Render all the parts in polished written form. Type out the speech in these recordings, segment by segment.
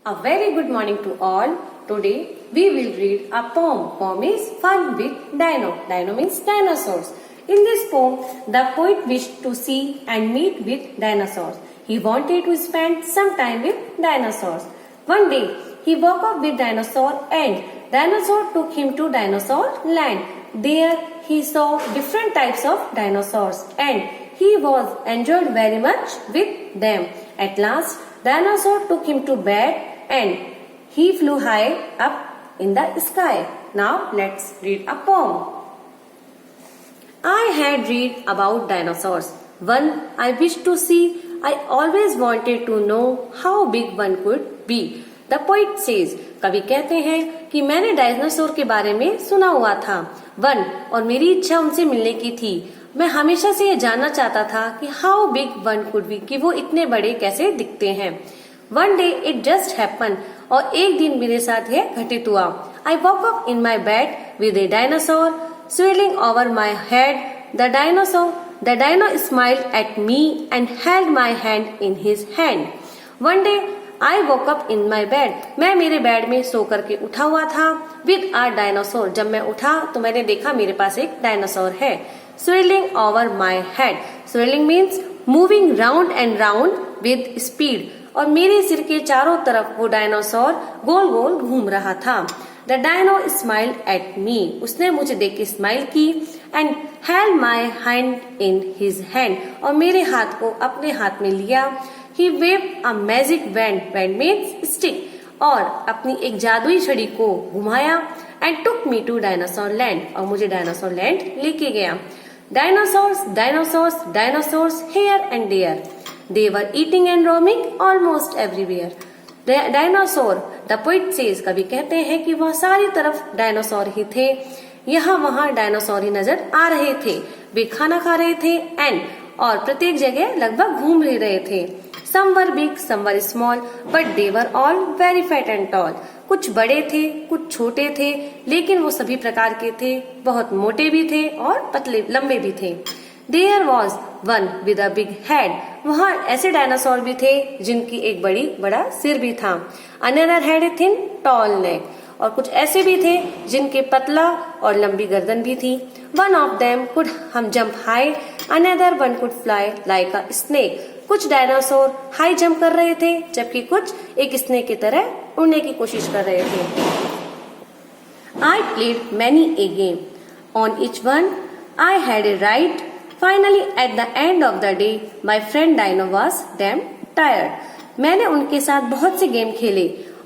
A very good morning to all. Today we will read a poem. Poem is Fun with Dino. Dino means dinosaurs. In this poem, the poet wished to see and meet with dinosaurs. He wanted to spend some time with dinosaurs. One day, he woke up with dinosaur and dinosaur took him to dinosaur land. There, he saw different types of dinosaurs and he was enjoyed very much with them. At last, dinosaur took him to bed and he flew high up in the sky. Now let's read a poem. I had read about dinosaurs. One I wished to see. I always wanted to know how big one could be. The poet says, कवि कहते हैं कि मैंने dinosaur के बारे में सुना हुआ था वन और मेरी इच्छा उनसे मिलने की थी. मैं हमेशा से ये जानना चाहता था कि how big one could be, कि वो इतने बड़े कैसे दिखते हैं. One day it just happen, और एक दिन मेरे साथ ये घटित हुआ. I walk up in my bed with A dinosaur swirling over my head. The dino smiled at me and held my hand in his hand. One day I woke up in my bed. मैं मेरे bed में सो करके उठा हुआ था. With a dinosaur. जब मैं उठा तो मैंने देखा मेरे पास एक डायनासोर है. Swirling over my head. Swirling means moving round and round with speed. और मेरे सिर के चारों तरफ वो डायनासोर गोल गोल घूम रहा था. The dino smiled at me. उसने मुझे देख के स्माइल की and held my hand in his hand. और मेरे हाथ को अपने हाथ में लिया. He waved a magic wand. Wand means stick. और अपनी एक जादुई छड़ी को घुमाया and took me to dinosaur land. और मुझे डायनासोर लैंड लेके गया. Dinosaurs, dinosaurs, dinosaurs here and there. They were eating and roaming almost everywhere. Dinosaur, the poet says, कवि कहते हैं कि वह सारी तरफ डायनासोर ही थे. यहाँ वहाँ डायनासोर ही नजर आ रहे थे. वे खाना खा रहे थे एंड और प्रत्येक जगह लगभग घूम रहे थे. Some were big, some were small, but they were all very fat and tall. कुछ बड़े थे, कुछ छोटे थे, लेकिन वो सभी प्रकार के थे. बहुत मोटे भी थे और पतले लंबे भी थे. There was one with a big head. वहाँ ऐसे डायनासोर भी थे जिनकी एक बड़ा सिर भी था. Another had a thin, tall neck. और कुछ ऐसे भी थे जिनके पतला और लंबी गर्दन भी थी. One of them could jump high. Another one could fly like a snake. कुछ डायनासोर हाई जंप कर रहे थे जबकि कुछ एक स्नेक की तरह उड़ने की कोशिश कर रहे थे. I played many a game. On each one I had a right. Finally, at the end of the day, my friend Dino was damn tired. मैंने उनके साथ बहुत से गेम खेले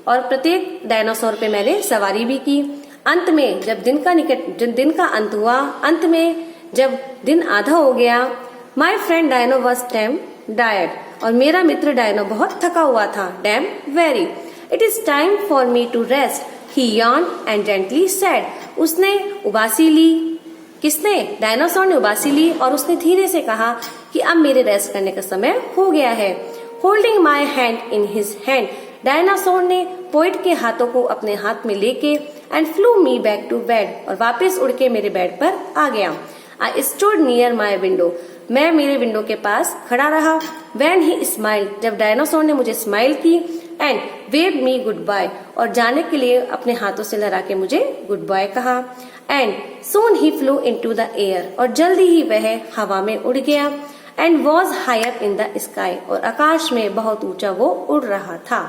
और प्रत्येक डायनासोर पे मैंने सवारी भी की. अंत में जब दिन का अंत हुआ, अंत में जब दिन आधा हो गया, my friend Dino was damn tired. और मेरा मित्र डायनो बहुत थका हुआ था. Damn very. It is time for me to rest. He yawned and gently said. उसने उबासी ली. किसने? डायनासोर ने उबासी ली और उसने धीरे से कहा कि अब मेरे रेस्ट करने का समय हो गया है. Holding my hand in his hand. Dinosaur ने पोइट के हाथों को अपने हाथ में लेके and flew me back to bed, और वापस उड़ के मेरे बेड पर आ गया. I stood near my window. मैं मेरे विंडो के पास खड़ा रहा. व्हेन ही स्माइल, जब डायनासोर ने मुझे स्माइल की and wave me goodbye, और जाने के लिए अपने हाथों से लहरा के मुझे गुड बाय कहा. And soon he flew into the air. और जल्दी ही वह हवा में उड़ गया. and was higher in the sky. और आकाश में बहुत ऊंचा वो उड़ रहा था.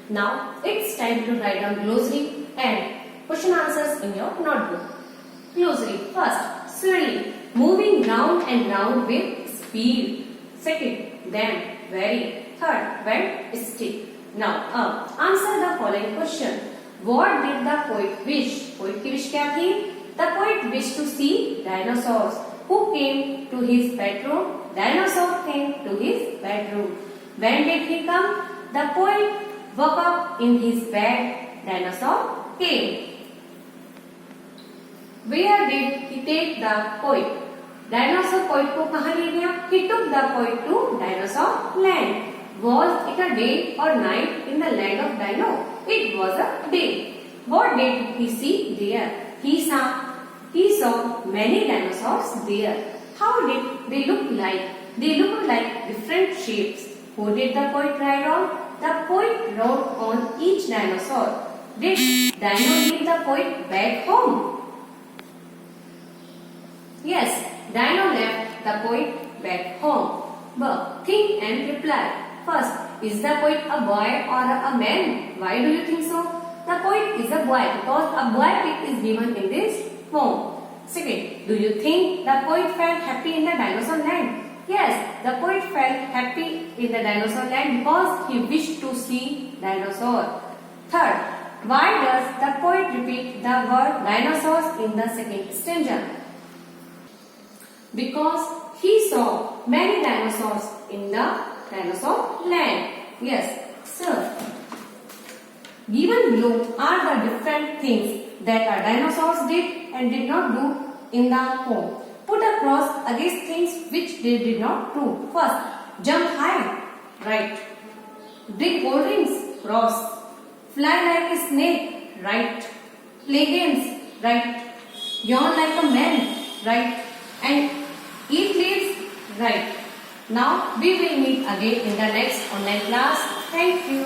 Now it's time to write down glossary and question answers in your notebook. Glossary. First, swirling, moving round and round with speed. Second, damn, very. Third, wet, stick. Now, answer the following question. What did the poet wish? Poet की wish क्या थी? The poet wished to see dinosaurs. Who came to his bedroom? Dinosaur came to his bedroom. When did he come? The poet woke up in his bed. Dinosaur came. Where did he take the poet? Dinosaur poet को कहाँ ले गया? He took the poet to dinosaur land. Was it a day or night in the land of Dino? It was a day. What did he see there? He saw many dinosaurs there. How did they look like? They looked like different shapes. Who did the poet ride on? the poet wrote on each dinosaur. Did Dino leave the poet back home? Yes, Dino left the poet back home. But think and reply. First, is the poet a boy or a man? Why do you think so? The poet is a boy because a boy is given in this poem. Second, do you think the poet felt happy in the dinosaur land? Yes, the poet felt happy in the dinosaur land because he wished to see dinosaur. Third, why does the poet repeat the word dinosaurs in the second stanza? Because he saw many dinosaurs in the dinosaur land. Yes, sir. Given below are the different things that our dinosaurs did and did not do in the poem. Put a cross against things which they did not do. First, jump high, right. Drink cold drinks, cross. Fly like a snake, right. Play games, right. Yawn like a man, right. And eat leaves, right. Now we will meet again in the next online class. Thank you.